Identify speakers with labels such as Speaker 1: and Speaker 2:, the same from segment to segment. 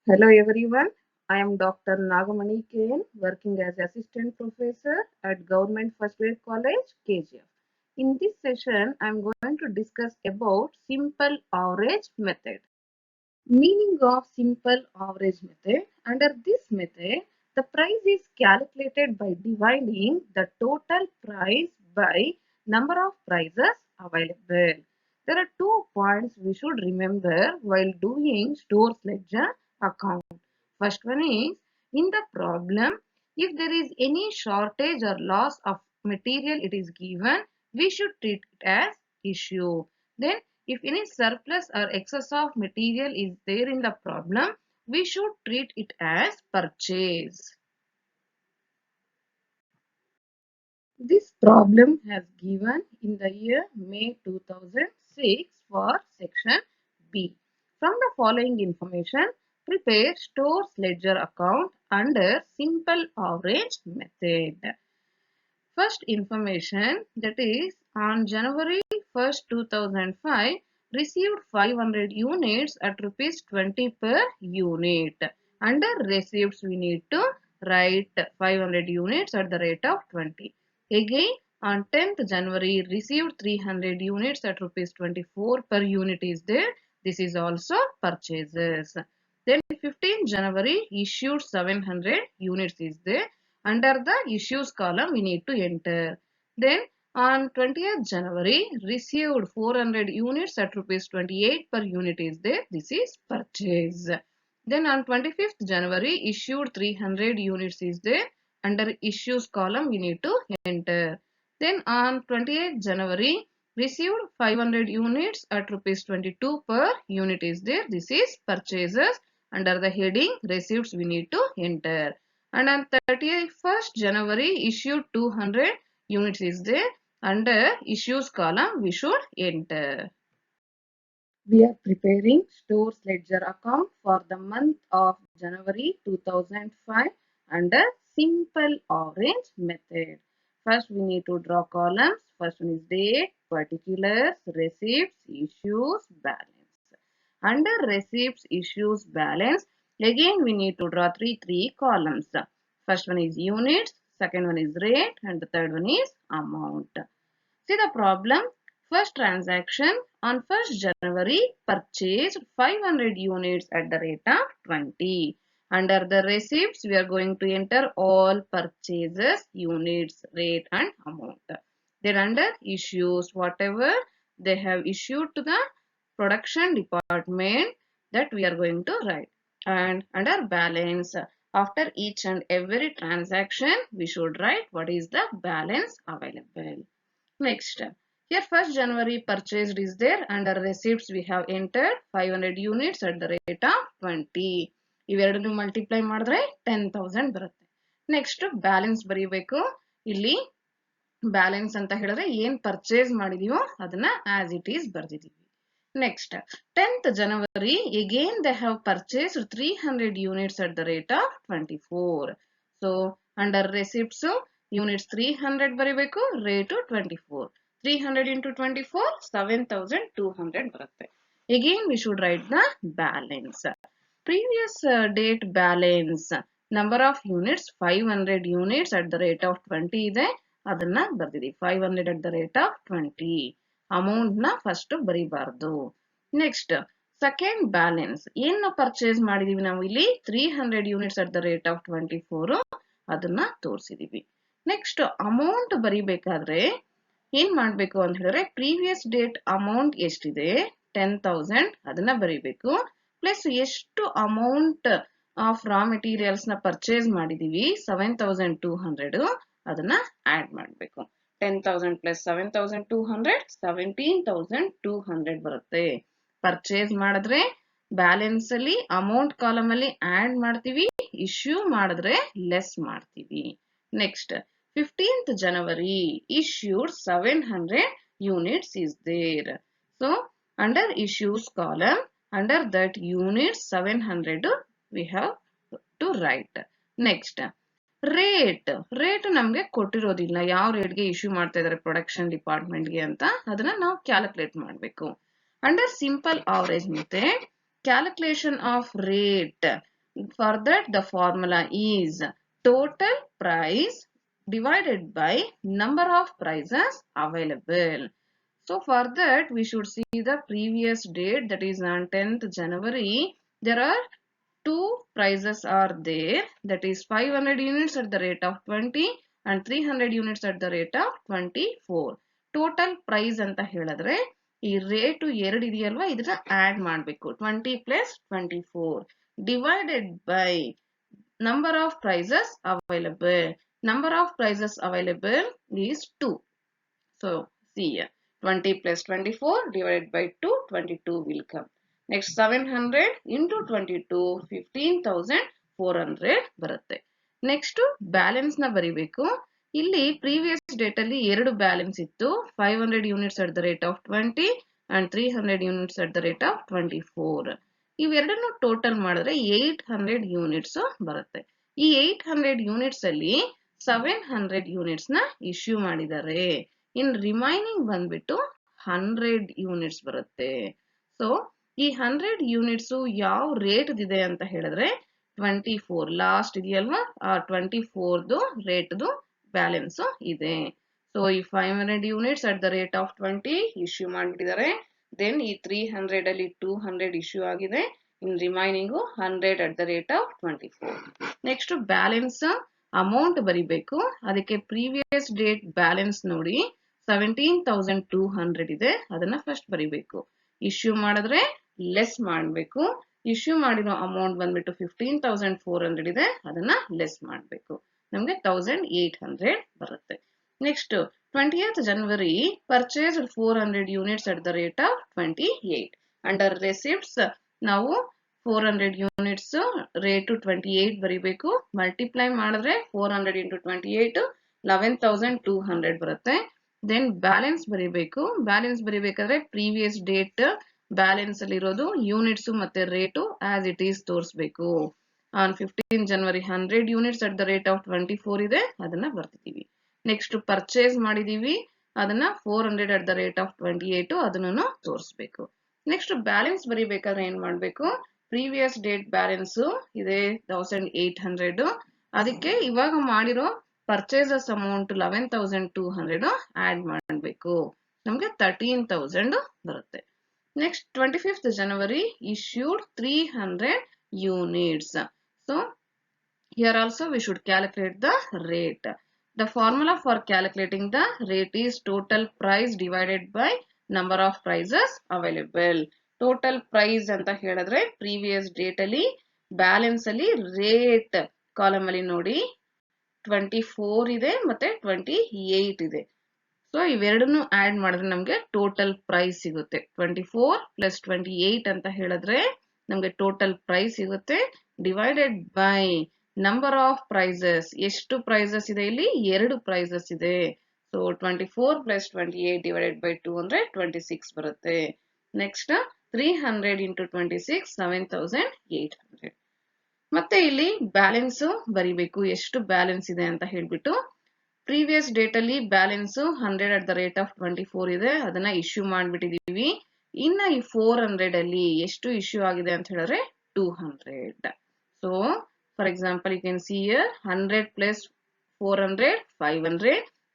Speaker 1: Hello everyone, I am Dr. Nagamani K.N. working as Assistant Professor at Government First Grade College, KGF. In this session, I am going to discuss about simple average method. Meaning of simple average method. Under this method, the price is calculated by dividing the total price by number of prices available. There are 2 points we should remember while doing stores ledger account. First one is, in the problem, if there is any shortage or loss of material it is given, we should treat it as issue. Then if any surplus or excess of material is there in the problem, we should treat it as purchase. This problem has given in the year May 2006 for section B. From the following information, prepare stores ledger account under simple average method. First information, that is on January 1st, 2005 received 500 units at rupees 20 per unit. Under receipts we need to write 500 units at the rate of 20. Again on 10th January received 300 units at rupees 24 per unit is there. This is also purchases. Then 15th January issued 700 units is there. Under the issues column we need to enter. Then on 20th January received 400 units at rupees 28 per unit is there. This is purchase. Then on 25th January issued 300 units is there. Under issues column we need to enter. Then on 28th January received 500 units at rupees 22 per unit is there. This is purchases. Under the heading receipts we need to enter. And on 31st January issued 200 units is there. Under issues column we should enter. We are preparing stores ledger account for the month of January 2005 under simple average method. First we need to draw columns. First one is date, particulars, receipts, issues, balance. Under receipts, issues, balance, again we need to draw three columns. First one is units, second one is rate, and the third one is amount. See the problem. First transaction on 1st January purchased 500 units at the rate of 20. Under the receipts we are going to enter all purchases, units, rate and amount. Then under issues, whatever they have issued to the production department, that we are going to write. And under balance, after each and every transaction we should write what is the balance available. Next, here 1st January purchased is there. Under receipts we have entered 500 units at the rate of 20. ಇವೆರಡನ್ನು multiply ಮಾಡಿದ್ರೆ 10,000 ಬರುತ್ತೆ. Next balance ಬರೀಬೇಕು. ಇಲ್ಲಿ balance ಅಂತ ಹೇಳಿದ್ರೆ ಏನ್ purchase ಮಾಡಿದೀವೋ ಅದನ್ನ ಆಸ್ ಇಟ್ ಈಸ್ ಬರ್ದಿದೀವಿ. Next, 10th January again they have purchased 300 units at the rate of 24. So under receipts units 300 ಬರಿಬೇಕು, rate 24. 300 into 24 7,200 ಬರುತ್ತೆ. Again we should write the balance. Previous date balance number of units 500 units at the rate of 20 ಇದೆ, ಅದನ್ನ ಬರ್ದಿದ್ದೀವಿ. 500 at the rate of 20. Amount ನ first ಬರೀಬಾರ್ದು. Next second balance ಏನ್ purchase ಮಾಡಿದೀವಿ ನಾವು ಇಲ್ಲಿ 300 units at the rate of 24 ಅದನ್ನ ತೋರಿಸಿದೀವಿ. Next amount ಬರಿಬೇಕಾದ್ರೆ ಏನ್ ಮಾಡ್ಬೇಕು ಅಂತ ಹೇಳಿದ್ರೆ ಪ್ರೀವಿಯಸ್ ಡೇಟ್ ಅಮೌಂಟ್ ಎಷ್ಟಿದೆ 10,000 ಅದನ್ನ ಬರಿಬೇಕು. ಪ್ಲಸ್ ಎಷ್ಟು ಅಮೌಂಟ್ ಆಫ್ ರಾ ಮೆಟೀರಿಯಲ್ಸ್ ನ ಪರ್ಚೇಸ್ ಮಾಡಿದೀವಿ 7,200 ಅದನ್ನ ಆಡ್ ಮಾಡ್ಬೇಕು. 10,000 plus 7,200 17,200 ಬರುತ್ತೆ. ಪರ್ಚೇಸ್ ಮಾಡಿದ್ರೆ ಬ್ಯಾಲೆನ್ಸ್ ಅಲ್ಲಿ ಅಮೌಂಟ್ ಕಾಲಮ್ ಅಲ್ಲಿ ಆಡ್ ಮಾಡ್ತೀವಿ, ಇಶ್ಯೂ ಮಾಡಿದ್ರೆ ಲೆಸ್ ಮಾಡ್ತೀವಿ. Next 15th January issued 700 units is there. So under issues column, under that units 700 we have to write. Next rate ನಮ್ಗೆ ಕೊಟ್ಟಿರೋದಿಲ್ಲ, ಯಾವ ರೇಟ್ಗೆ ಇಶ್ಯೂ ಮಾಡ್ತಾ ಇದಾರೆ ಪ್ರೊಡಕ್ಷನ್ ಡಿಪಾರ್ಟ್ಮೆಂಟ್ಗೆ ಅಂತ ಅದನ್ನ ನಾವು ಕ್ಯಾಲ್ಕುಲೇಟ್ ಮಾಡಬೇಕು. Under simple average method calculation of rate For that, the formula is total price divided by number of prices available. So for that, we should see the previous date, that is on 10th January. There are two prices are there, that is 500 units at the rate of 20 and 300 units at the rate of 24. Total price ಅಂತ ಹೇಳಿದ್ರೆ ಈ rate ಎರಡು ಇದೆಯಲ್ವಾ ಇದನ್ನ add ಮಾಡಬೇಕು 20 plus 24 divided by number of prices available. Number of prices available is 2. So see here 20 plus 24 divided by 2, 22 will come. Next 700 into 22, 15,400 ಬರುತ್ತೆ. Next balance ನ ಬರಿಬೇಕು. ಇಲ್ಲಿ ಪ್ರೀವಿಯಸ್ ಡೇಟ್ ಅಲ್ಲಿ ಎರಡು ಬ್ಯಾಲೆನ್ಸ್ ಇತ್ತು, 500 units at the rate of 20 and 300 units at the rate of 24. ಇವೆರಡನ್ನು total ಮಾಡಿದ್ರೆ 800 units ಬರುತ್ತೆ. ಈ 800 ಯೂನಿಟ್ಸ್ ಅಲ್ಲಿ 700 ಯೂನಿಟ್ಸ್ ನ ಇಶ್ಯೂ ಮಾಡಿದ್ದಾರೆ. ಇನ್ ರಿಮೈನಿಂಗ್ ಬಂದ್ಬಿಟ್ಟು 100 ಯೂನಿಟ್ಸ್ ಬರುತ್ತೆ. ಸೊ ಈ 100 ಯೂನಿಟ್ಸ್ ಯಾವ ರೇಟ್ ಇದೆ ಅಂತ ಹೇಳಿದ್ರೆ 24 ಲಾಸ್ಟ್ ಇದೆಯಲ್ವಾ, ಆ 24ದು ರೇಟ್ದು ಬ್ಯಾಲೆನ್ಸ್ ಇದೆ. ಸೊ ಈ 500 units at the rate of 20 issue ಮಾಡಿಬಿಟ್ಟಿದ್ದಾರೆ. ದೆನ್ ಈ 300 ಅಲ್ಲಿ 200 ಇಶ್ಯೂ ಆಗಿದೆ. ಇನ್ remaining 100 at the rate of 24. Next balance amount ಬರಿಬೇಕು. ಅದಕ್ಕೆ ಪ್ರೀವಿಯಸ್ ಡೇಟ್ ಬ್ಯಾಲೆನ್ಸ್ ನೋಡಿ 17,200 ಇದೆ, ಅದನ್ನ ಫಸ್ಟ್ ಬರಿಬೇಕು. ಇಶ್ಯೂ ಮಾಡಿದ್ರೆ ಲೆಸ್ ಮಾಡಬೇಕು. ಇಶ್ಯೂ ಮಾಡಿರೋ ಅಮೌಂಟ್ ಬಂದ್ಬಿಟ್ಟು 15,400 ಇದೆ, ಅದನ್ನ ಲೆಸ್ ಮಾಡಬೇಕು. ನಮ್ಗೆ 1,800 ಬರುತ್ತೆ. Next 20th January purchase 400 units at the rate of 28. Under receipts ನಾವು 400 ಯೂನಿಟ್ಸ್ ರೇಟು 28 ಬರಿಬೇಕು. ಮಲ್ಟಿಪ್ಲೈ ಮಾಡಿದ್ರೆ 400 into 28 11,200 ಬರುತ್ತೆ. ದೆನ್ ಬ್ಯಾಲೆನ್ಸ್ ಬರಿಬೇಕು. ಬ್ಯಾಲೆನ್ಸ್ ಬರಿಬೇಕಾದ್ರೆ ಪ್ರೀವಿಯಸ್ ಡೇಟ್ ಬ್ಯಾಲೆನ್ಸ್ ಅಲ್ಲಿ ಇರೋದು ಯೂನಿಟ್ಸ್ ಮತ್ತೆ ರೇಟು ಆಸ್ ಇಟ್ ಈಸ್ ತೋರಿಸ್ಬೇಕು. On 15 January 100 units at the rate of 24 ಇದೆ, ಅದನ್ನ ಬರ್ತಿದೀವಿ. ನೆಕ್ಸ್ಟ್ ಪರ್ಚೇಸ್ ಮಾಡಿದೀವಿ, ಅದನ್ನ 400 ಅಟ್ ದ ರೇಟ್ ಆಫ್ 28 ಅದನ್ನು ತೋರಿಸ್ಬೇಕು. ನೆಕ್ಸ್ಟ್ ಬ್ಯಾಲೆನ್ಸ್ ಬರಿಬೇಕಾದ್ರೆ ಏನ್ ಮಾಡ್ಬೇಕು, ಪ್ರೀವಿಯಸ್ ಡೇಟ್ ಬ್ಯಾಲೆನ್ಸ್ ಇದೆ 1,800, ಅದಕ್ಕೆ ಇವಾಗ ಮಾಡಿರೋ ಪರ್ಚೇಸಸ್ ಅಮೌಂಟ್ 11,200 ಆಡ್ ಮಾಡಬೇಕು. ನಮ್ಗೆ 13,000 ಬರುತ್ತೆ. Next 25th January issued 300 units. So here also we should calculate the rate. The formula for calculating the rate is total price divided by number of prices available. Total price ಅಂತ ಹೇಳಿದ್ರೆ previous date ಅಲ್ಲಿ balance ಅಲ್ಲಿ rate column ಅಲ್ಲಿ ನೋಡಿ 24 ಇದೆ ಮತ್ತೆ 28 ಇದೆ. So ಇವೆರಡನ್ನು ಆಡ್ ಮಾಡಿದ್ರೆ ನಮ್ಗೆ ಟೋಟಲ್ ಪ್ರೈಸ್ ಸಿಗುತ್ತೆ. 24 plus 28 ಅಂತ ಹೇಳಿದ್ರೆ ನಮ್ಗೆ ಟೋಟಲ್ ಪ್ರೈಸ್ ಸಿಗುತ್ತೆ. Divided by number of prices, ಎಷ್ಟು ಪ್ರೈಸಸ್ ಇದೆ ಇಲ್ಲಿ, ಎರಡು ಪ್ರೈಸಸ್ ಇದೆ. ಸೊ 24 plus 28 divided by 2 ಅಂದ್ರೆ 26 ಬರುತ್ತೆ. Next 300 into 26 7,800. ಮತ್ತೆ ಇಲ್ಲಿ ಬ್ಯಾಲೆನ್ಸ್ ಬರಿಬೇಕು, ಎಷ್ಟು ಬ್ಯಾಲೆನ್ಸ್ ಇದೆ ಅಂತ ಹೇಳ್ಬಿಟ್ಟು. ಪ್ರೀವಿಯಸ್ ಡೇಟ್ ಅಲ್ಲಿ balance 100 at the rate of 24 ಇದೆ, ಅದನ್ನ ಇಶ್ಯೂ ಮಾಡ್ಬಿಟ್ಟಿದೀವಿ. ಇನ್ನ ಈ 400 ಅಲ್ಲಿ ಎಷ್ಟು ಇಶ್ಯೂ ಆಗಿದೆ ಅಂತ ಹೇಳಿದ್ರೆ 200. So for example you can see here 100 plus 400 500.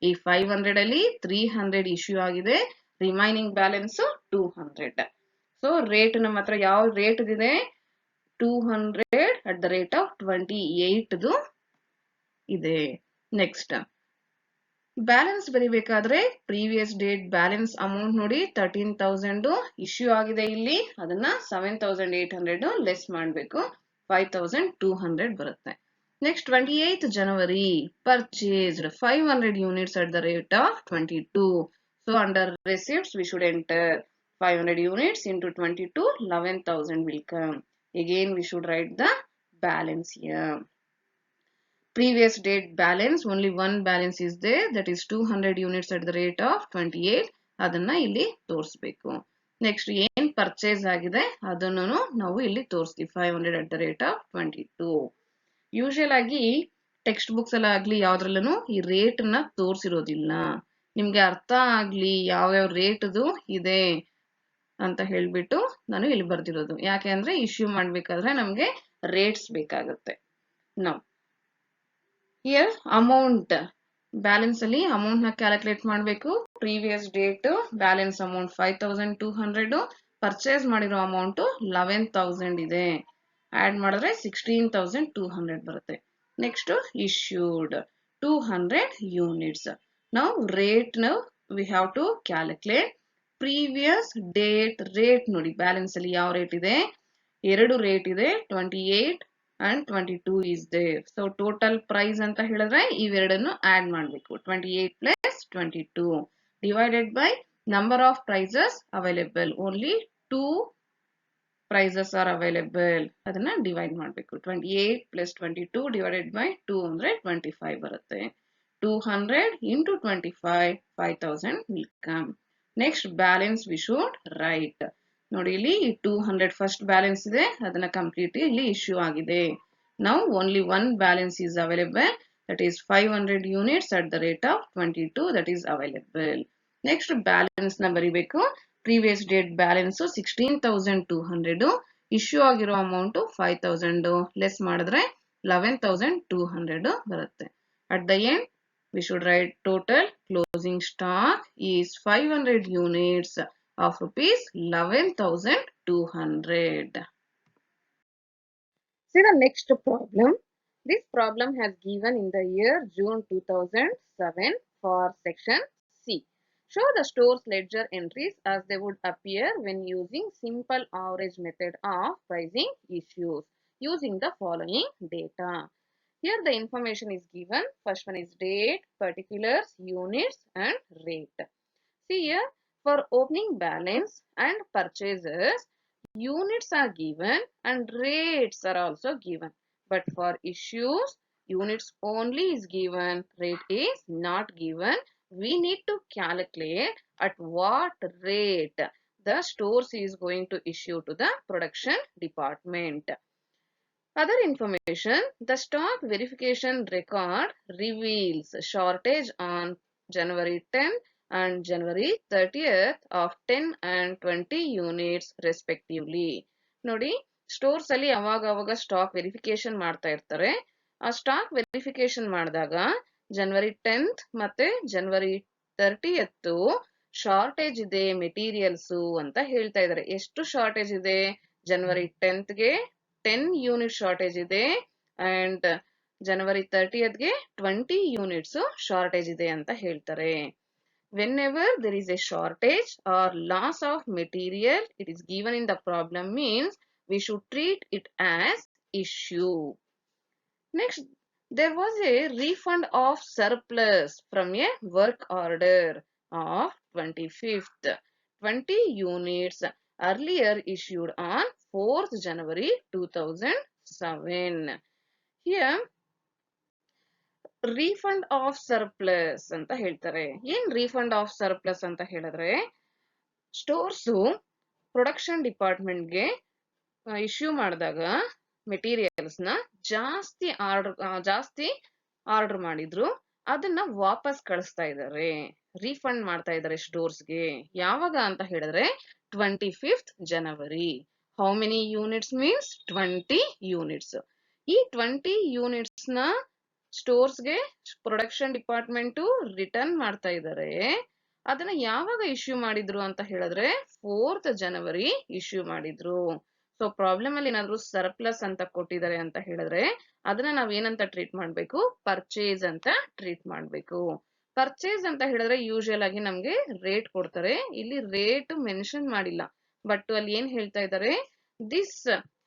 Speaker 1: ಈ 500 ಅಲ್ಲಿ 300 ಇಶ್ಯೂ ಆಗಿದೆ, ರಿಮೈನಿಂಗ್ ಬ್ಯಾಲೆನ್ಸ್ 200. ಸೊ ರೇಟ್ ನಮ್ಮ ಹತ್ರ ಯಾವ ರೇಟ್ ಇದೆ, 200 ಅಟ್ ದ ರೇಟ್ ಆಫ್ 28 ಇದೆ. ನೆಕ್ಸ್ಟ್ ಬ್ಯಾಲೆನ್ಸ್ ಬರಿಬೇಕಾದ್ರೆ ಪ್ರೀವಿಯಸ್ ಡೇಟ್ ಬ್ಯಾಲೆನ್ಸ್ ಅಮೌಂಟ್ ನೋಡಿ 13,000 ಇಶ್ಯೂ ಆಗಿದೆ ಇಲ್ಲಿ, ಅದನ್ನ 7,800 ಲೆಸ್ ಮಾಡಬೇಕು, 5,200 ಬರುತ್ತೆ. Next 28th January purchased 500 units at the rate of 22. So under receipts we should enter 500 units into 22, 11,000 will come. Again we should write the balance here. Previous date balance, only one balance is there, that is 200 units at the rate of 28. ಅದನ್ನ ಇಲ್ಲಿ ತೋರಿಸಬೇಕು. Next ಏನ್ purchase ಆಗಿದೆ ಅದನ್ನು ನಾವು ಇಲ್ಲಿ ತೋರಿಸ್ತೀವಿ, 500 at the rate of 22. Usual ಆಗಿ ಟೆಕ್ಸ್ಟ್ ಬುಕ್ಸ್ ಎಲ್ಲ ಆಗ್ಲಿ ಯಾವ್ದ್ರಲ್ಲೂ ಈ ರೇಟ್ ನ ತೋರಿಸಿರೋದಿಲ್ಲ. ನಿಮ್ಗೆ ಅರ್ಥ ಆಗ್ಲಿ ಯಾವ್ಯಾವ ರೇಟ್ದು ಇದೆ ಅಂತ ಹೇಳ್ಬಿಟ್ಟು ನಾನು ಇಲ್ಲಿ ಬರ್ದಿರೋದು. ಯಾಕೆ ಅಂದ್ರೆ ಇಶ್ಯೂ ಮಾಡ್ಬೇಕಾದ್ರೆ ನಮಗೆ ರೇಟ್ಸ್ ಬೇಕಾಗುತ್ತೆ. ನಾವು ಹಿಯರ್ ಅಮೌಂಟ್ ಬ್ಯಾಲೆನ್ಸ್ ಅಲ್ಲಿ ಅಮೌಂಟ್ ನ ಕ್ಯಾಲ್ಕುಲೇಟ್ ಮಾಡಬೇಕು. Previous date balance amount 5200, purchase ಮಾಡಿರೋ ಅಮೌಂಟ್ 11000 ಇದೆ. ಆಡ್ ಮಾಡಿದ್ರೆ 16200 ಬರುತ್ತೆ. Next issued 200 units. ನಾವು rate we have to calculate. Previous date rate ನೋಡಿ ಬ್ಯಾಲೆನ್ಸ್ ಅಲ್ಲಿ ಯಾವ ರೇಟ್ ಇದೆ, ಎರಡು ರೇಟ್ ಇದೆ, 28 and 22 is there. So total price ಅಂತ ಹೇಳಿದ್ರೆ ಇವೆರಡನ್ನು ಆಡ್ ಮಾಡಬೇಕು. 28 plus 22 divided by number of prices available. Only 2 prices are available. ಅದನ್ನ ಡಿವೈಡ್ ಮಾಡಬೇಕು. 28 plus 22 divided by 2 ಅಂದ್ರೆ 25 ಬರುತ್ತೆ. 200 into 25, 5000 will come. Next balance we should write. ನೋಡಿ ಇಲ್ಲಿ 200 ಫಸ್ಟ್ ಬ್ಯಾಲೆನ್ಸ್ ಇದೆ, ಅದನ್ನ ಕಂಪ್ಲೀಟ್ ಇಲ್ಲಿ ಇಶ್ಯೂ ಆಗಿದೆ. Now only one balance is available, that is 500 units at the rate of 22, that is available. Next balance ನ ಬರಿಬೇಕು. ಪ್ರೀವಿಯಸ್ ಡೇಟ್ ಬ್ಯಾಲೆನ್ಸ್ 16200, ಇಶ್ಯೂ ಆಗಿರೋ amount 5000, less ಮಾಡಿದ್ರೆ 11200 ಬರುತ್ತೆ. At the end we should write total closing stock is 500 units of rupees 11,200. See the next problem. This problem has given in the year June 2007 for section C. Show the store's ledger entries as they would appear when using simple average method of pricing issues using the following data. Here the information is given. First one is date, particulars, units and rate. See here, for opening balance and purchases, units are given and rates are also given. But for issues, units only is given, rate is not given. We need to calculate at what rate the stores is going to issue to the production department. Other information, the stock verification record reveals shortage on January 10th and January 30th of 10 and 20 units respectively. ನೋಡಿ stores ಅಲ್ಲಿ ಅವಾಗ stock verification ಮಾಡ್ತಾ ಇರ್ತಾರೆ. ಆ stock verification ಮಾಡಿದಾಗ ಜನವರಿ 10th ಮತ್ತೆ ಜನವರಿ 30th shortage ಇದೆ materials ಅಂತ ಹೇಳ್ತಾ ಇದ್ದಾರೆ. ಎಷ್ಟು ಶಾರ್ಟೇಜ್ ಇದೆ? ಜನವರಿ 10th ಟೆನ್ ಯೂನಿಟ್ ಶಾರ್ಟೇಜ್ ಇದೆ and January 30th 20 units shortage ಇದೆ ಅಂತ ಹೇಳ್ತಾರೆ. Whenever there is a shortage or loss of material, it is given in the problem means we should treat it as issue. Next, there was a refund of surplus from a work order of 25th. 20 units earlier issued on 4th January 2007. Here, refund of surplus ಅಂತ ಹೇಳ್ತಾರೆ. ಏನ್ refund of surplus ಅಂತ ಹೇಳಿದ್ರೆ, stores production ಡಿಪಾರ್ಟ್ಮೆಂಟ್ಗೆ issue ಮಾಡಿದಾಗ materials ನ ಜಾಸ್ತಿ order ಮಾಡಿದ್ರು, ಅದನ್ನ ವಾಪಸ್ ಕಳಿಸ್ತಾ ಇದ್ದಾರೆ, ರೀಫಂಡ್ ಮಾಡ್ತಾ ಇದ್ದಾರೆ ಸ್ಟೋರ್ಸ್ಗೆ. ಯಾವಾಗ ಅಂತ ಹೇಳಿದ್ರೆ 25th January. How many units means 20 units. ಈ 20 ಯೂನಿಟ್ಸ್ ನ ಸ್ಟೋರ್ಸ್ಗೆ ಪ್ರೊಡಕ್ಷನ್ ಡಿಪಾರ್ಟ್ಮೆಂಟ್ ರಿಟರ್ನ್ ಮಾಡ್ತಾ ಇದ್ದಾರೆ. ಅದನ್ನ ಯಾವಾಗ ಇಶ್ಯೂ ಮಾಡಿದ್ರು ಅಂತ ಹೇಳಿದ್ರೆ 4th ಜನವರಿ ಇಶ್ಯೂ ಮಾಡಿದ್ರು. ಸೊ ಪ್ರಾಬ್ಲಮ್ ಅಲ್ಲಿ ಏನಾದ್ರು ಸರ್ಪ್ಲಸ್ ಅಂತ ಕೊಟ್ಟಿದ್ದಾರೆ ಅಂತ ಹೇಳಿದ್ರೆ ಅದನ್ನ ನಾವ್ ಏನಂತ ಟ್ರೀಟ್ ಮಾಡ್ಬೇಕು? ಪರ್ಚೇಸ್ ಅಂತ ಟ್ರೀಟ್ ಮಾಡ್ಬೇಕು. ಪರ್ಚೇಸ್ ಅಂತ ಹೇಳಿದ್ರೆ ಯೂಶುವಲ್ ಆಗಿ ನಮ್ಗೆ ರೇಟ್ ಕೊಡ್ತಾರೆ. ಇಲ್ಲಿ ರೇಟ್ ಮೆನ್ಷನ್ ಮಾಡಿಲ್ಲ, ಬಟ್ ಅಲ್ಲಿ ಏನ್ ಹೇಳ್ತಾ ಇದ್ದಾರೆ, this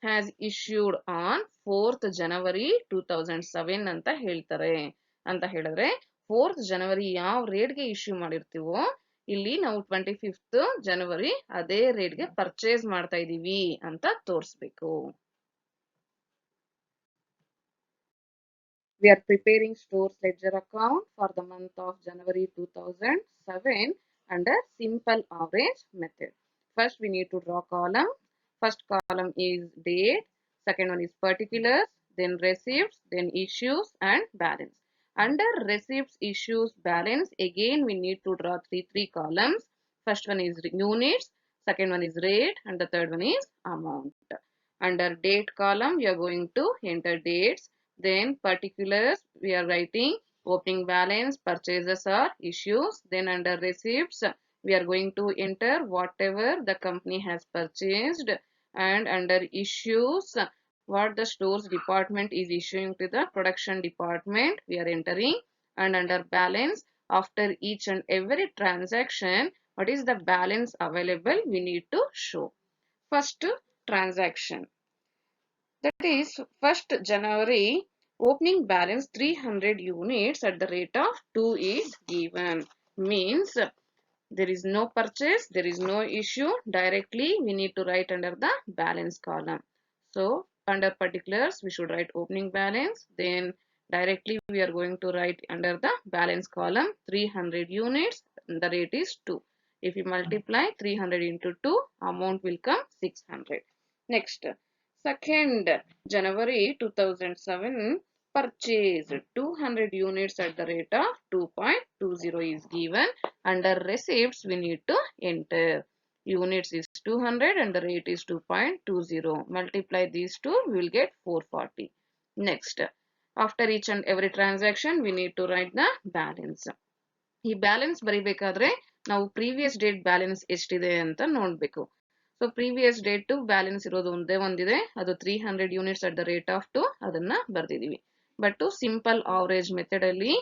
Speaker 1: has issued on 4th ಜನವರಿ 2007 ಅಂತ ಹೇಳ್ತಾರೆ. ಅಂತ ಹೇಳಿದ್ರೆ 4th ಜನವರಿ ಯಾವ ರೇಟ್ಗೆ ಇಶ್ಯೂ ಮಾಡಿರ್ತೀವೋ ಇಲ್ಲಿ ನಾವು 25th ಜನವರಿ ಅದೇ ರೇಟ್ಗೆ ಪರ್ಚೇಸ್ ಮಾಡ್ತಾ ಇದೀವಿ ಅಂತ ತೋರಿಸ್ಬೇಕು. We are preparing stores ledger account for the month of January 2007 under simple average method. First we need to draw column. First column is date, second one is particulars, then receipts, then issues and balance. Under receipts, issues, balance, again we need to draw three columns. First one is units, second one is rate, and the third one is amount. Under date column, we are going to enter dates. Then particulars, we are writing opening balance, purchases or issues. Then under receipts, we are going to enter whatever the company has purchased. And under issues, what the stores department is issuing to the production department, we are entering. And under balance, after each and every transaction, what is the balance available, we need to show. First transaction, that is 1st January, opening balance 300 units at the rate of 2 is given. Means there is no purchase, there is no issue. Directly we need to write under the balance column. So under particulars, we should write opening balance. Then directly we are going to write under the balance column 300 units. The rate is 2. If you multiply 300 into 2, amount will come 600. Next, 2nd January 2007, purchased 200 units at the rate of 2.20 is given. Under receipts, we need to enter. Units is 200 and the rate is 2.20. Multiply these two, we will get 440. Next, after each and every transaction, we need to write the balance. ಈ balance ಬರಿಬೇಕಾದ್ರೆ ನಾವು previous date balance ಎಷ್ಟಿದೆ ಅಂತ ನೋಡ್ಬೇಕು. So previous date balance ಇರೋದು ಒಂದಿದೆ, ಅದು 300 units at the rate of 2, ಅದನ್ನ ಬರ್ದಿದೀವಿ. But simple average method ಅಲ್ಲಿ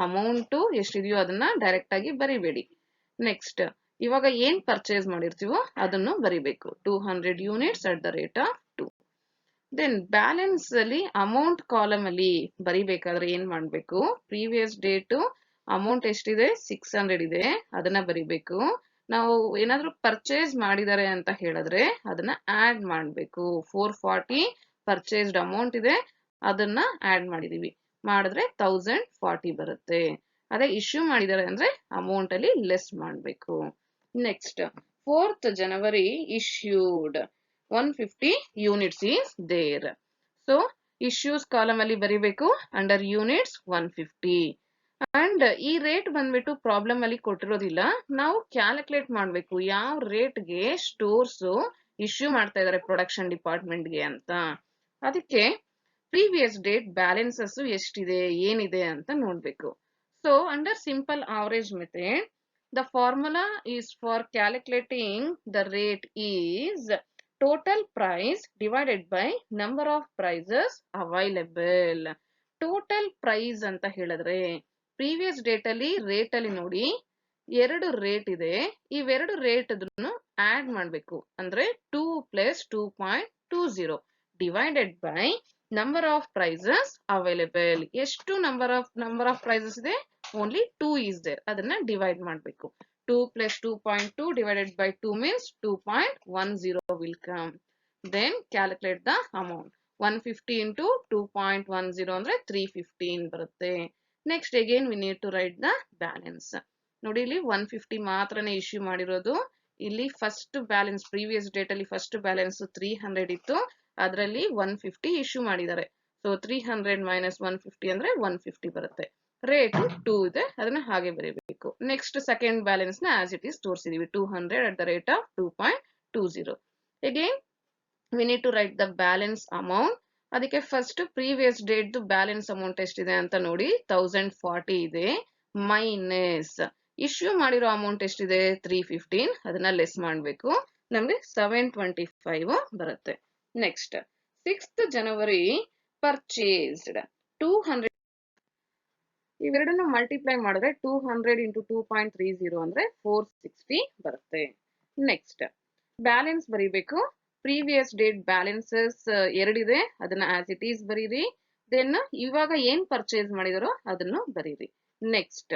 Speaker 1: ಅಮೌಂಟ್ ಎಷ್ಟಿದೆಯೋ ಅದನ್ನ ಡೈರೆಕ್ಟ್ ಆಗಿ ಬರಿಬೇಡಿ. ನೆಕ್ಸ್ಟ್, ಇವಾಗ ಏನ್ ಪರ್ಚೇಸ್ ಮಾಡಿರ್ತೀವೋ ಅದನ್ನು ಬರಿಬೇಕು. 200 units at the rate of 2. Then balance ಅಲ್ಲಿ ಅಮೌಂಟ್ ಕಾಲಮ್ ಅಲ್ಲಿ ಬರಿಬೇಕಾದ್ರೆ ಏನ್ ಮಾಡ್ಬೇಕು, ಪ್ರೀವಿಯಸ್ ಡೇಟ್ ಅಮೌಂಟ್ ಎಷ್ಟಿದೆ 600 ಇದೆ, ಅದನ್ನ ಬರಿಬೇಕು. ನಾವು ಏನಾದ್ರೂ ಪರ್ಚೇಸ್ ಮಾಡಿದ್ದಾರೆ ಅಂತ ಹೇಳಿದ್ರೆ ಅದನ್ನ ಆಡ್ ಮಾಡ್ಬೇಕು. 440 ಪರ್ಚೇಸ್ಡ್ ಅಮೌಂಟ್ ಇದೆ, ಅದನ್ನ ಆಡ್ ಮಾಡಿದೀವಿ. ಮಾಡಿದ್ರೆ 1040 ಬರುತ್ತೆ. ಅದೇ ಇಶ್ಯೂ ಮಾಡಿದ್ದಾರೆ ಅಂದ್ರೆ ಅಮೌಂಟ್ ಅಲ್ಲಿ ಲೆಸ್ ಮಾಡ್ಬೇಕು. Next, 4th January issued 150 units is there. So issues column ಅಲ್ಲಿ ಬರಿಬೇಕು ಅಂಡರ್ ಯೂನಿಟ್ಸ್ 150. ಅಂಡ್ ಈ ರೇಟ್ ಬಂದ್ಬಿಟ್ಟು ಪ್ರಾಬ್ಲಮ್ ಅಲ್ಲಿ ಕೊಟ್ಟಿರೋದಿಲ್ಲ, ನಾವು ಕ್ಯಾಲ್ಕುಲೇಟ್ ಮಾಡ್ಬೇಕು ಯಾವ ರೇಟ್ಗೆ ಸ್ಟೋರ್ಸ್ ಇಶ್ಯೂ ಮಾಡ್ತಾ ಇದಾರೆ ಪ್ರೊಡಕ್ಷನ್ ಡಿಪಾರ್ಟ್ಮೆಂಟ್ಗೆ ಅಂತ. ಅದಕ್ಕೆ ಪ್ರೀವಿಯಸ್ ಡೇಟ್ ಬ್ಯಾಲೆನ್ಸಸ್ ಎಷ್ಟಿದೆ ಏನಿದೆ ಅಂತ ನೋಡ್ಬೇಕು. So under simple average method, the formula is for calculating the rate is total price divided by number of prices available. Total price ಅಂತ ಹೇಳಿದ್ರೆ ಪ್ರೀವಿಯಸ್ ಡೇಟ್ ಅಲ್ಲಿ ರೇಟ್ ಅಲ್ಲಿ ನೋಡಿ 2 ರೇಟ್ ಇದೆ, ಇವೆರಡು ರೇಟ್ ಅದನ್ನು ಆಡ್ ಮಾಡ್ಬೇಕು. ಅಂದ್ರೆ 2 + 2.20 divided by number of prices available. ಎಷ್ಟು ನಂಬರ್ ಆಫ್ ಪ್ರೈಸಸ್ ಇದೆ, ಓನ್ಲಿ 2 is there, ಅದನ್ನ ಡಿವೈಡ್ ಮಾಡ್ಬೇಕು. 2 + 2.2 divided by 2 means 2.10 will come. Then calculate the amount. 150 into 2.10 ಅಂದ್ರೆ 315 ಬರುತ್ತೆ. Next again we need to write the balance. ನೋಡಿ ಇಲ್ಲಿ 150 ಮಾತ್ರನೇ issue ಮಾಡಿರೋದು. ಇಲ್ಲಿ ಫಸ್ಟ್ ಬ್ಯಾಲೆನ್ಸ್ ಪ್ರೀವಿಯಸ್ ಡೇಟ್ ಅಲ್ಲಿ ಫಸ್ಟ್ ಬ್ಯಾಲೆನ್ಸ್ 300 ಇತ್ತು, ಅದರಲ್ಲಿ 150 ಇಶ್ಯೂ ಮಾಡಿದ್ದಾರೆ. ಸೊ 300 - 150 ಅಂದ್ರೆ 150 ಬರುತ್ತೆ. ರೇಟ್ 2 ಇದೆ, ಅದನ್ನ ಹಾಗೆ ಬರೀಬೇಕು. ನೆಕ್ಸ್ಟ್ ಸೆಕೆಂಡ್ ಬ್ಯಾಲೆನ್ಸ್ ನ ಆಸ್ ಇಟ್ ಈಸ್ ತೋರಿಸಿದೀವಿ, 200 at the rate of 2.20. Again we need to write the balance amount. ಅದಕ್ಕೆ first previous date balance amount ಎಷ್ಟಿದೆ ಅಂತ ನೋಡಿ, 1040 ಇದೆ, ಮೈನಸ್ ಇಶ್ಯೂ ಮಾಡಿರೋ ಅಮೌಂಟ್ ಎಷ್ಟಿದೆ 315, ಅದನ್ನ ಲೆಸ್ ಮಾಡಬೇಕು. ನಮ್ಗೆ 725 ಬರುತ್ತೆ. Next 6th January purchased 200. ಇವೆರಡನ್ನು ಮಲ್ಟಿಪ್ಲೈ ಮಾಡಿದ್ರೆ 200 into 2.30 ಅಂದ್ರೆ 460 ಬರುತ್ತೆ. ನೆಕ್ಸ್ಟ್ ಬ್ಯಾಲೆನ್ಸ್ ಬರೀಬೇಕು. ಪ್ರೀವಿಯಸ್ ಡೇಟ್ ಬ್ಯಾಲೆನ್ಸಸ್ 2 ಇದೆ, ಅದನ್ನ ಆಸ್ ಇಟ್ ಈಸ್ ಬರೀರಿ. ದೆನ್ ಇವಾಗ ಏನ್ ಪರ್ಚೇಸ್ ಮಾಡಿದಾರೋ ಅದನ್ನು ಬರೀರಿ. ನೆಕ್ಸ್ಟ್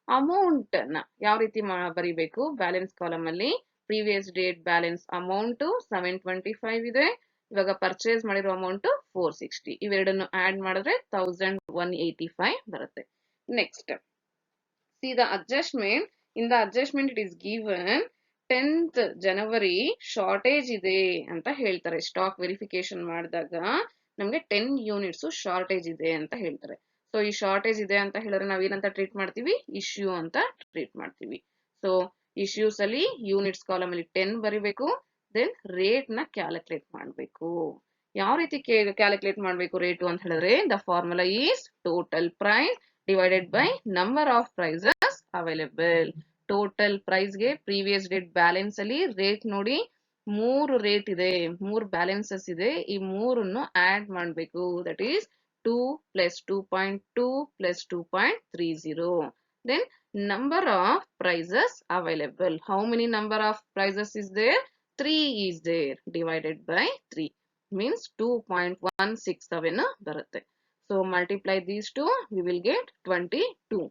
Speaker 1: ಅಮೌಂಟ್ ನ ಯಾವ ರೀತಿ ಬರೀಬೇಕು, ಬ್ಯಾಲೆನ್ಸ್ ಕಾಲಮ್ ಅಲ್ಲಿ ಪ್ರೀವಿಯಸ್ ಡೇಟ್ ಬ್ಯಾಲೆನ್ಸ್ ಅಮೌಂಟ್ 725 ಇದೆ, ಇವಾಗ ಪರ್ಚೇಸ್ ಮಾಡಿರೋ ಅಮೌಂಟ್ 460. ಇವೆರಡನ್ನು ಆಡ್ ಮಾಡಿದ್ರೆ 1185 ಬರುತ್ತೆ. Next C the adjustment. In the adjustment it is given 10th January shortage ಇದೆ ಅಂತ ಹೇಳ್ತಾರೆ. ಸ್ಟಾಕ್ ವೆರಿಫಿಕೇಶನ್ ಮಾಡಿದಾಗ ನಮ್ಗೆ 10 ಯೂನಿಟ್ಸ್ ಶಾರ್ಟೇಜ್ ಇದೆ ಅಂತ ಹೇಳ್ತಾರೆ. ಸೊ ಈ ಶಾರ್ಟೇಜ್ ಇದೆ ಅಂತ ಹೇಳಿದ್ರೆ ನಾವ್ ಏನಂತ ಟ್ರೀಟ್ ಮಾಡ್ತೀವಿ, ಇಶ್ಯೂ ಅಂತ ಟ್ರೀಟ್ ಮಾಡ್ತೀವಿ. ಸೊ ಇಶ್ಯೂಸ್ ಅಲ್ಲಿ ಯೂನಿಟ್ಸ್ ಕಾಲಮ್ ಅಲ್ಲಿ 10 ಬರಿಬೇಕು. ದೆನ್ ರೇಟ್ ನ ಕ್ಯಾಲ್ಕುಲೇಟ್ ಮಾಡಬೇಕು. ಯಾವ ರೀತಿ ಕ್ಯಾಲ್ಕುಲೇಟ್ ಮಾಡಬೇಕು ರೇಟು ಅಂತ ಹೇಳಿದ್ರೆ the formula is total price divided by number of prices available. Total price ಗೆ ಪ್ರೀವಿಯಸ್ ಡೇಟ್ ಬ್ಯಾಲೆನ್ಸ್ ಅಲ್ಲಿ ರೇಟ್ ನೋಡಿ 3 ರೇಟ್ ಇದೆ, 3 ಬ್ಯಾಲೆನ್ಸಸ್ ಇದೆ. ಈ ಮೂರನ್ನು ಆಡ್ ಮಾಡಬೇಕು. That is 2 plus 2.2 plus 2.30. Then number of prices available. How many number of prices is there? 3 is there. Divided by 3 means 2.167 ಬರುತ್ತೆ. So multiply these two, we will get 22.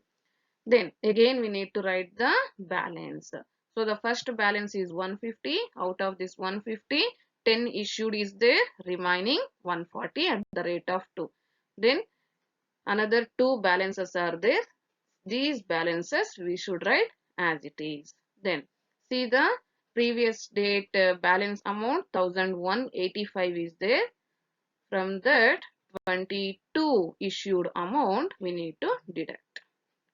Speaker 1: Then again we need to write the balance. So the first balance is 150. Out of this 150, 10 issued is there, remaining 140 at the rate of 2. Then another 2 balances are there. These balances we should write as it is. Then see the previous date balance amount 1185 is there. From that 22 issued amount we need to deduct.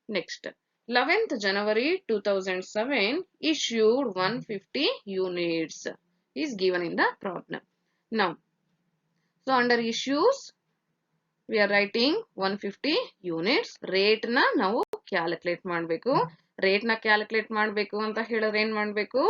Speaker 1: Next, 11th January 2007 issued 150 units is given in the problem. Now, so under issues we are writing 150 units. Rate na ನಾವು calculate ಮಾಡಬೇಕು. Rate ನ calculate ಮಾಡಬೇಕು ಅಂತ ಹೇಳಿದ್ರೆ ಏನ್ ಮಾಡಬೇಕು?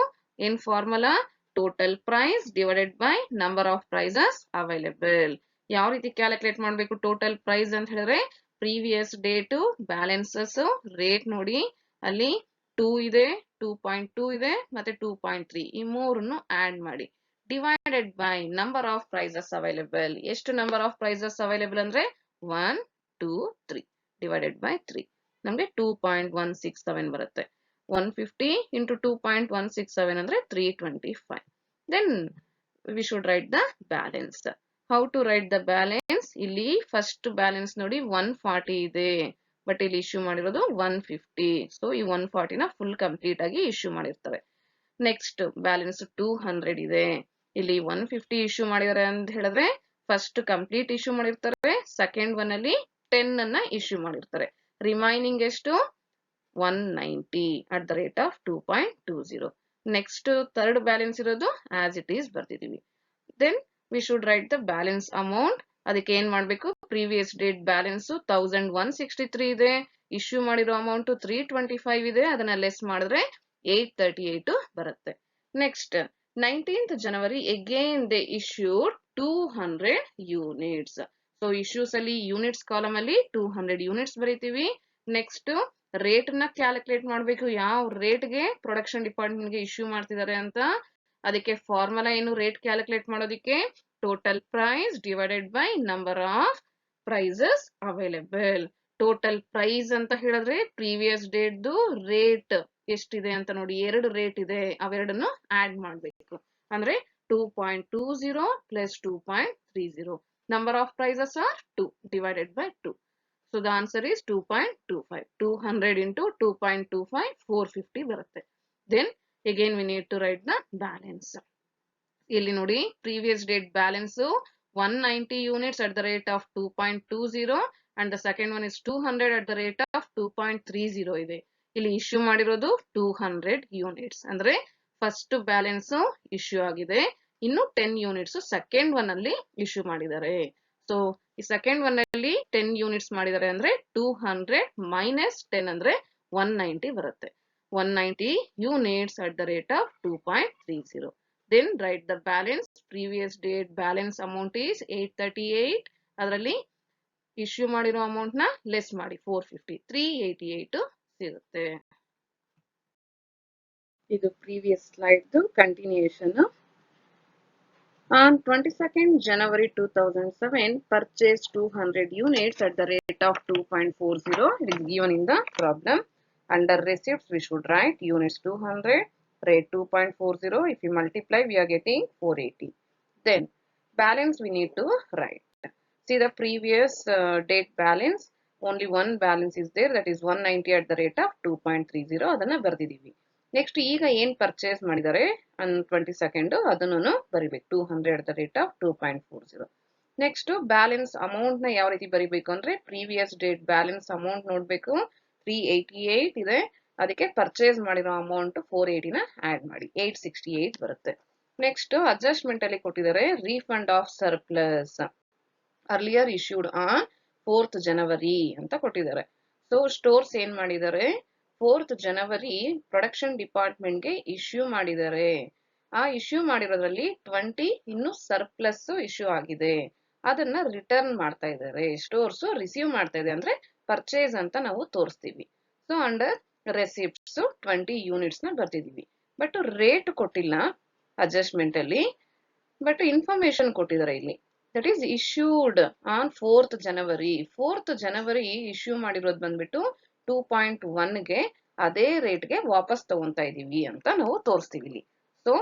Speaker 1: in formula total price divided by number of prices available. ಯಾವ ರೀತಿ ಕ್ಯಾಲ್ಕುಲೇಟ್ ಮಾಡಬೇಕು ಟೋಟಲ್ ಪ್ರೈಸ್ ಅಂತ ಹೇಳಿದ್ರೆ ಪ್ರೀವಿಯಸ್ ಡೇಟು ಬ್ಯಾಲೆನ್ಸಸ್ ರೇಟ್ ನೋಡಿ ಅಲ್ಲಿ 2 ಇದೆ, 2.2 ಇದೆ ಮತ್ತೆ 2.3 ಈ ಮೂರನ್ನು ಆಡ್ ಮಾಡಿ divided by number of prices available. ಎಷ್ಟು ನಂಬರ್ ಆಫ್ ಪ್ರೈಸಸ್ ಅವೈಲೇಬಲ್ ಅಂದ್ರೆ 1 2 3 ಡಿವೈಡೆಡ್ ಬೈ 3 ನಮಗೆ 2.167 ಬರುತ್ತೆ. 150 into 2.167 ಅಂದ್ರೆ 325. Then we should write the balance. How to write the balance? ಇಲ್ಲಿ ಫಸ್ಟ್ ಬ್ಯಾಲೆನ್ಸ್ ನೋಡಿ 140 ಇದೆ, ಬಟ್ ಇಲ್ಲಿ ಇಶ್ಯೂ ಮಾಡಿರೋದು 150. ಸೊ ಈ 140 ನ ಫುಲ್ ಕಂಪ್ಲೀಟ್ ಆಗಿ ಇಶ್ಯೂ ಮಾಡಿರ್ತಾರೆ. ನೆಕ್ಸ್ಟ್ ಬ್ಯಾಲೆನ್ಸ್ 200 ಇದೆ. ಇಲ್ಲಿ 150 ಇಶ್ಯೂ ಮಾಡಿದ್ದಾರೆ ಅಂತ ಹೇಳಿದ್ರೆ ಫಸ್ಟ್ ಕಂಪ್ಲೀಟ್ ಇಶ್ಯೂ ಮಾಡಿರ್ತಾರೆ, ಸೆಕೆಂಡ್ ಒನ್ ಅಲ್ಲಿ 10 ಅನ್ನ ಇಶ್ಯೂ ಮಾಡಿರ್ತಾರೆ. ರಿಮೈನಿಂಗ್ ಎಷ್ಟು 190 at the rate of 2.20. Next third balance ಇರೋದು ಆಸ್ ಇಟ್ ಈಸ್ ಬರ್ತಿದೀವಿ. Then we should write the balance amount. ಅದಕ್ಕೆ ಏನ್ ಮಾಡ್ಬೇಕು? ಪ್ರೀವಿಯಸ್ ಡೇಟ್ ಬ್ಯಾಲೆನ್ಸ್ 1163 ಇದೆ, ಇಶ್ಯೂ ಮಾಡಿರೋ ಅಮೌಂಟ್ 325 ಇದೆ, ಅದನ್ನ ಲೆಸ್ ಮಾಡಿದ್ರೆ 838 ಬರುತ್ತೆ. Next 19th January again they issued 200 units. So issues ಅಲ್ಲಿ ಯೂನಿಟ್ಸ್ ಕಾಲಮ್ ಅಲ್ಲಿ 200 ಯೂನಿಟ್ಸ್ ಬರೀತೀವಿ. ನೆಕ್ಸ್ಟ್ ರೇಟ್ ನ ಕ್ಯಾಲ್ಕುಲೇಟ್ ಮಾಡಬೇಕು. ಯಾವ ರೇಟ್ಗೆ ಪ್ರೊಡಕ್ಷನ್ ಡಿಪಾರ್ಟ್ಮೆಂಟ್ ಗೆ ಇಶ್ಯೂ ಮಾಡ್ತಿದ್ದಾರೆ ಅಂತ. ಅದಕ್ಕೆ ಫಾರ್ಮುಲಾ ಏನು ರೇಟ್ ಕ್ಯಾಲ್ಕುಲೇಟ್ ಮಾಡೋದಕ್ಕೆ? Total price divided by number of prices available. Total price ಅಂತ ಹೇಳಿದ್ರೆ ಪ್ರೀವಿಯಸ್ ಡೇಟ್ದು ರೇಟ್ ಎಷ್ಟಿದೆ ಅಂತ ನೋಡಿ, 2 ರೇಟ್ ಇದೆ, ಅವೆರಡನ್ನು ಆಡ್ ಮಾಡಬೇಕು. ಅಂದ್ರೆ 2.20 plus 2.30. Number of prices are 2 divided by 2. So the answer is 2.25. 200 into 2.25 450 ಬರುತ್ತೆ. Then again we need to write the balance. ಇಲ್ಲಿ ನೋಡಿ previous date balance 190 units at the rate of 2.20 and the second one is 200 at the rate of 2.30 ಇದೆ. ಇಲ್ಲಿ issue ಮಾಡಿರೋದು 200 units. ಅಂದ್ರೆ first balance issue ಆಗಿದೆ, ಇನ್ನು 10 units second one ಅಲ್ಲಿ issue ಮಾಡಿದ್ದಾರೆ. ಸೊ ಈ ಸೆಕೆಂಡ್ ಒನ್ ಅಲ್ಲಿ 10 ಯೂನಿಟ್ಸ್ ಮಾಡಿದ್ದಾರೆ ಅಂದ್ರೆ 200 minus 10 ಅಂದ್ರೆ 190 ಬರುತ್ತೆ. 190 units at the rate of 2.30. Then write the balance. Previous date balance amount is 838. ಅದರಲ್ಲಿ ಇಶ್ಯೂ ಮಾಡಿರೋ ಅಮೌಂಟ್ ನ ಲೆಸ್ ಮಾಡಿ 450, 388 ಸಿಗುತ್ತೆ. ಇದು previous slide continuation. On 22nd January 2007, purchased 200 units at the rate of 2.40. It is given in the problem. Under receipts, we should write units 200, rate 2.40. If you multiply, we are getting 480. Then, balance we need to write. See the previous date balance, only one balance is there, that is 190 at the rate of 2.30. ಅದನ್ನ ಬರ್ದಿದೀವಿ. Next ಈಗ ಏನ್ purchase ಮಾಡಿದ್ದಾರೆ on 22nd ಅದನ್ನು ಬರಿಬೇಕು 200 at the rate of 2.40. Next balance amount ನ ಯಾವ ರೀತಿ ಬರಿಬೇಕು ಅಂದ್ರೆ ಪ್ರೀವಿಯಸ್ ಡೇಟ್ ಬ್ಯಾಲೆನ್ಸ್ ಅಮೌಂಟ್ ನೋಡ್ಬೇಕು 388 ಇದೆ, ಅದಕ್ಕೆ ಪರ್ಚೇಸ್ ಮಾಡಿರೋ ಅಮೌಂಟ್ 480ನ ಆಡ್ ಮಾಡಿ 868 ಬರುತ್ತೆ. ನೆಕ್ಸ್ಟ್ ಅಡ್ಜಸ್ಟ್ಮೆಂಟ್ ಅಲ್ಲಿ ಕೊಟ್ಟಿದ್ದಾರೆ refund of surplus earlier issued on 4th ಜನವರಿ ಅಂತ ಕೊಟ್ಟಿದ್ದಾರೆ. ಸೊ ಸ್ಟೋರ್ಸ್ ಏನ್ ಮಾಡಿದ್ದಾರೆ 4th ಜನವರಿ ಪ್ರೊಡಕ್ಷನ್ ಡಿಪಾರ್ಟ್ಮೆಂಟ್ಗೆ ಇಶ್ಯೂ ಮಾಡಿದ್ದಾರೆ. ಆ ಇಶ್ಯೂ ಮಾಡಿರೋದ್ರಲ್ಲಿ 20 ಇನ್ನು ಸರ್ಪ್ಲಸ್ ಇಶ್ಯೂ ಆಗಿದೆ, ಅದನ್ನ ರಿಟರ್ನ್ ಮಾಡ್ತಾ ಇದ್ದಾರೆ. ಸ್ಟೋರ್ಸ್ ರಿಸೀವ್ ಮಾಡ್ತಾ ಇದೆ ಅಂದ್ರೆ ಪರ್ಚೇಸ್ ಅಂತ ನಾವು ತೋರಿಸ್ತೀವಿ. ಸೊ ಅಂಡರ್ ರೆಸಿಪ್ಟ್ಸ್ 20 ಯೂನಿಟ್ಸ್ ನ ಬರ್ತಿದೀವಿ. ಬಟ್ ರೇಟ್ ಕೊಟ್ಟಿಲ್ಲ ಅಡ್ಜಸ್ಟ್ಮೆಂಟ್ ಅಲ್ಲಿ, ಬಟ್ ಇನ್ಫಾರ್ಮೇಶನ್ ಕೊಟ್ಟಿದ್ದಾರೆ ಇಲ್ಲಿ. That is issued on 4th January. 4th January issue ಮಾಡಿರೋದು ಬಂದ್ಬಿಟ್ಟು 2.1ಗೆ ಅದೇ ರೇಟ್ಗೆ ವಾಪಸ್ ತಗೊಂತಾ ಇದೀವಿ ಅಂತ ನಾವು ತೋರಿಸ್ತೀವಿ ಇಲ್ಲಿ. ಸೊ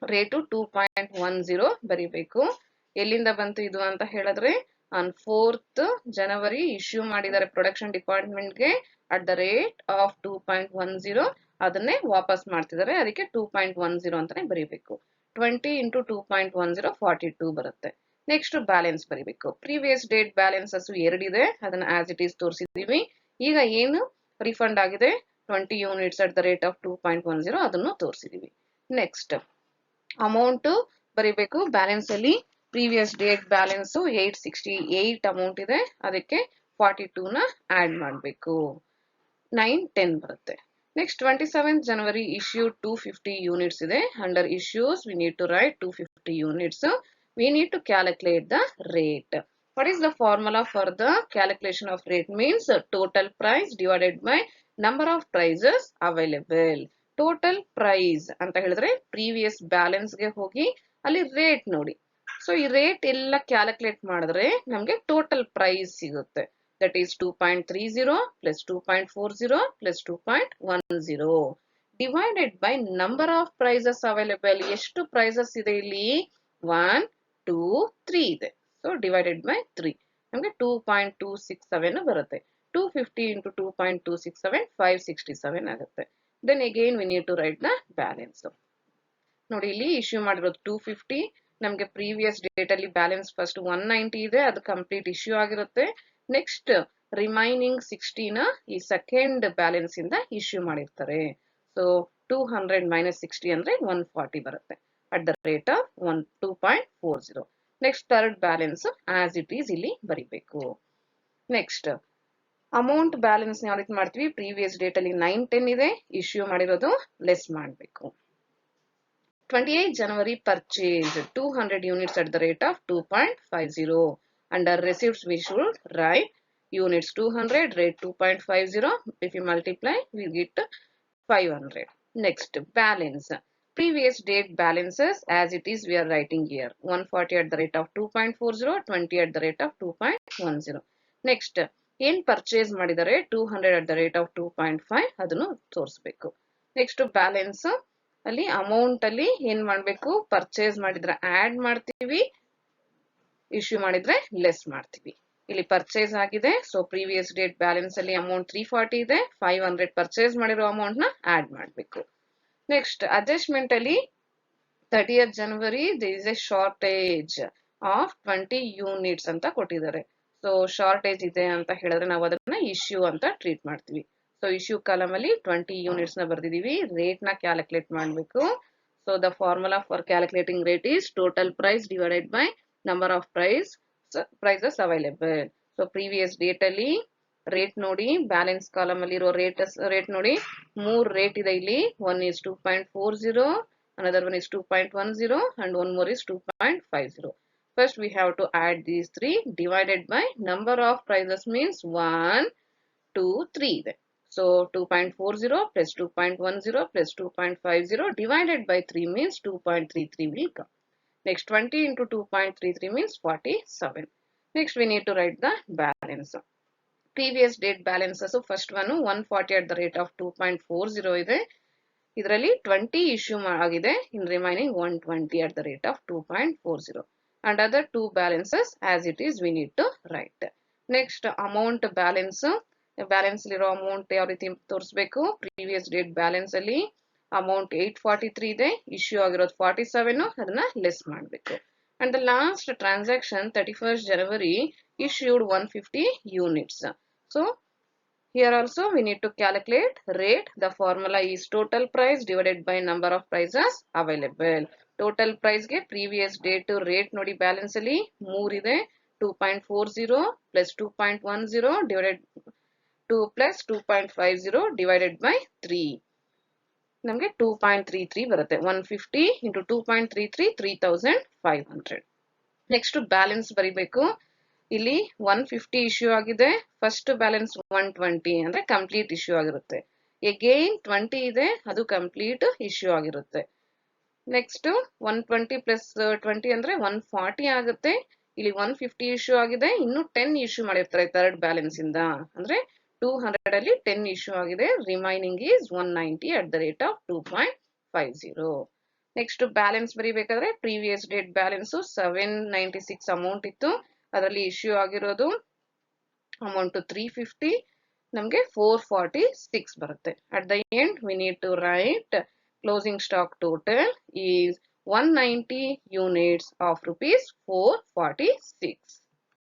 Speaker 1: ರೇಟು 2.10 ಬರಿಬೇಕು. ಎಲ್ಲಿಂದ ಬಂತು ಇದು ಅಂತ ಹೇಳಿದ್ರೆ ಆನ್ 4th ಜನವರಿ ಇಶ್ಯೂ ಮಾಡಿದ್ದಾರೆ ಪ್ರೊಡಕ್ಷನ್ ಡಿಪಾರ್ಟ್ಮೆಂಟ್ಗೆ ಅಟ್ ದ ರೇಟ್ ಆಫ್ 2.10, ಅದನ್ನೇ ವಾಪಸ್ ಮಾಡ್ತಿದ್ದಾರೆ, ಅದಕ್ಕೆ 2.10 ಅಂತಾನೆ ಬರೀಬೇಕು. 20 ಇಂಟು 2.10 42 ಬರುತ್ತೆ. ನೆಕ್ಸ್ಟ್ ಬ್ಯಾಲೆನ್ಸ್ ಬರೀಬೇಕು. ಪ್ರೀವಿಯಸ್ ಡೇಟ್ ಬ್ಯಾಲೆನ್ಸಸ್ 2 ಇದೆ, ಅದನ್ನ ಆಸ್ ಇಟ್ ಈಸ್ ತೋರಿಸಿದೀವಿ. ಈಗ ಏನು ರಿಫಂಡ್ ಆಗಿದೆ 20 units at the rate of 2.10, ಅದನ್ನು ತೋರಿಸಿದೀವಿ. ನೆಕ್ಸ್ಟ್ ಅಮೌಂಟ್ ಬರೀಬೇಕು. ಬ್ಯಾಲೆನ್ಸ್ ಅಲ್ಲಿ ಪ್ರೀವಿಯಸ್ ಡೇಟ್ ಬ್ಯಾಲೆನ್ಸ್ 868 ಅಮೌಂಟ್ ಇದೆ, ಅದಕ್ಕೆ 42ನ ಆಡ್ ಮಾಡಬೇಕು. 910 ಬರುತ್ತೆ. ನೆಕ್ಸ್ಟ್ 27th ಜನವರಿ issued 250 units ಇದೆ. Under issues we need to write 250 units. We need to calculate the rate. What is the formula for the calculation of rate? Means total price divided by number of prices available. Total price ಅಂತ ಹೇಳಿದ್ರೆ previous balance ಗೆ ಹೋಗಿ ಅಲ್ಲಿ rate ನೋಡಿ. So ಈ rate ಎಲ್ಲ calculate ಮಾಡಿದ್ರೆ ನಮಗೆ ಟೋಟಲ್ ಪ್ರೈಸ್ ಸಿಗುತ್ತೆ. That is 2.30 plus 2.40 plus 2.10 divided by number of prices available. ಎಷ್ಟು ಪ್ರೈಸಸ್ ಇದೆ ಇಲ್ಲಿ 1, 2, 3 ಇದೆ. ಸೊ divided by 3 ನಮಗೆ 2.267 ಬರುತ್ತೆ. 250 into 2.267 567 ಆಗುತ್ತೆ. Then again we need to write the balance. ನೋಡಿ ಇಲ್ಲಿ ಇಶ್ಯೂ ಮಾಡಿರೋದು 250, ನಮಗೆ ಪ್ರೀವಿಯಸ್ ಡೇಟ್ ಅಲ್ಲಿ ಬ್ಯಾಲೆನ್ಸ್ ಫಸ್ಟ್ 190 ಇದೆ, ಅದು ಕಂಪ್ಲೀಟ್ ಇಶ್ಯೂ ಆಗಿರುತ್ತೆ. ನೆಕ್ಸ್ಟ್ ರಿಮೈನಿಂಗ್ 60ನ ಈ ಸೆಕೆಂಡ್ ಬ್ಯಾಲೆನ್ಸ್ ಇಂದ ಇಶ್ಯೂ ಮಾಡಿರ್ತಾರೆ. ಸೊ 200 minus 60 ಅಂದ್ರೆ 140 ಬರುತ್ತೆ at the rate of 2.40. Next third balance as it is ಇಲ್ಲಿ ಬರಿಬೇಕು. ನೆಕ್ಸ್ಟ್ ಅಮೌಂಟ್ ಬ್ಯಾಲೆನ್ಸ್ ಯಾವ ರೀತಿ ಮಾಡ್ತೀವಿ, ಪ್ರೀವಿಯಸ್ ಡೇಟ್ ಅಲ್ಲಿ 910 ಇದೆ, ಇಶ್ಯೂ ಮಾಡಿರೋದು ಲೆಸ್ ಮಾಡಬೇಕು. 28th January purchase 200 units at the rate of 2.50. Under receipts we should write units 200, rate 2.50. If you multiply we get 500. Next balance. Previous date balances as it is we are writing here. 140 at the rate of 2.40, 20 at the rate of 2.10. Next ಏನ್ purchase ಮಾಡಿದರೆ 200 at the rate of 2.5 ಅದನ್ನು ತೋರಿಸಬೇಕು. Next balance ಅಲ್ಲಿ amount ಅಲ್ಲಿ ಏನ್ ಮಾಡ್ಬೇಕು, purchase ಮಾಡಿದ್ರೆ add ಮಾಡ್ತೀವಿ, ಇಶ್ಯೂ ಮಾಡಿದ್ರೆ ಲೆಸ್ ಮಾಡ್ತೀವಿ. ಇಲ್ಲಿ ಪರ್ಚೇಸ್ ಆಗಿದೆ, ಸೊ ಪ್ರೀವಿಯಸ್ ಡೇಟ್ ಬ್ಯಾಲೆನ್ಸ್ ಅಲ್ಲಿ ಅಮೌಂಟ್ 340 ಇದೆ, 500 ಪರ್ಚೇಸ್ ಮಾಡಿರೋ ಅಮೌಂಟ್ ನ ಆಡ್ ಮಾಡಬೇಕು. ನೆಕ್ಸ್ಟ್ ಅಡ್ಜಸ್ಟ್ಮೆಂಟ್ ಅಲ್ಲಿ 30th January there is a shortage of 20 units ಅಂತ ಕೊಟ್ಟಿದ್ದಾರೆ. ಸೊ ಶಾರ್ಟೇಜ್ ಇದೆ ಅಂತ ಹೇಳಿದ್ರೆ ನಾವು ಅದನ್ನ ಇಶ್ಯೂ ಅಂತ ಟ್ರೀಟ್ ಮಾಡ್ತೀವಿ. ಸೊ ಇಶ್ಯೂ ಕಾಲಮ್ ಅಲ್ಲಿ 20 ಯೂನಿಟ್ಸ್ ನ ಬರ್ದಿದೀವಿ, ರೇಟ್ ನ ಕ್ಯಾಲ್ಕುಲೇಟ್ ಮಾಡಬೇಕು. So the formula for calculating rate is total price divided by number of prices available. So previous date ಅಲ್ಲಿ ರೇಟ್ ನೋಡಿ, ಬ್ಯಾಲೆನ್ಸ್ ಕಾಲಮ್ ಅಲ್ಲಿ ಇರೋ ರೇಟ್ ನೋಡಿ, 3 ರೇಟ್ ಇದೆ ಇಲ್ಲಿ. One is 2.40, another one is 2.10 and one more is 2.50. First we have to add these 3 divided by number of prices means 1, 2, 3 ಇದೆ. So 2.40 plus 2.10 plus 2.50 divided by 3 means 2.33 will come. Next 20 into 2.33 means 47. Next we need to write the balance. Previous date balances, first one 140 at the rate of 2.40 ಇದೆ, ಇದರಲ್ಲಿ 20 issue ಆಗಿದೆ, in remaining 120 at the rate of 2.40. and other 2 balances as it is we need to write. Next amount balance. Balance ಇರೋ amount ಯಾವ ರೀತಿ ತೋರಿಸಬೇಕು, previous date balance ಅಲ್ಲಿ amount 843 ಇದೆ, issue ಆಗಿರೋದು 47, ಅದನ್ನ ಲೆಸ್ ಮಾಡಬೇಕು. And the last transaction 31st January issued 150 units. So Here also we need to calculate rate. The formula is total price divided by number of prices available. Total price ಗೆ previous date rate ನೋಡಿ balance ಅಲ್ಲಿ 3 ಇದೆ. 2.40 plus 2.10 divided 2 plus 2.50 divided by 3. ನಮಗೆ 2.33 ಬರುತ್ತೆ. 150 into 2.33 3500. Next balance ಬರಿಬೇಕು. ಇಲ್ಲಿ 150 issue ಆಗಿದೆ. First balance 120 ಅಂದ್ರೆ ಕಂಪ್ಲೀಟ್ ಇಶ್ಯೂ ಆಗಿರುತ್ತೆ. ಎಗೇನ್ 20 ಇದೆ, ಅದು ಕಂಪ್ಲೀಟ್ ಇಶ್ಯೂ ಆಗಿರುತ್ತೆ. ನೆಕ್ಸ್ಟ್ 120 ಪ್ಲಸ್ 20 ಅಂದ್ರೆ 140 ಆಗುತ್ತೆ. ಇಲ್ಲಿ 150 ಇಶ್ಯೂ ಆಗಿದೆ, ಇನ್ನು 10 ಇಶ್ಯೂ ಮಾಡಿರ್ತಾರೆ ಥರ್ಡ್ ಬ್ಯಾಲೆನ್ಸ್ ಇಂದ. ಅಂದ್ರೆ 200 ಅಲ್ಲಿ 10 ಇಶ್ಯೂ ಆಗಿದೆ. Remaining is 190 at the rate of 2.50. Next balance ಬರಿಬೇಕಾದ್ರೆ ಪ್ರೀವಿಯಸ್ ಡೇಟ್ ಬ್ಯಾಲೆನ್ಸ್ 796 ಅಮೌಂಟ್ ಇತ್ತು, ಅದರಲ್ಲಿ ಇಶ್ಯೂ ಆಗಿರೋದು ಅಮೌಂಟ್ 350, ನಮಗೆ 446 ಬರುತ್ತೆ. At the end we need to write closing stock total is 190 units of rupees 446.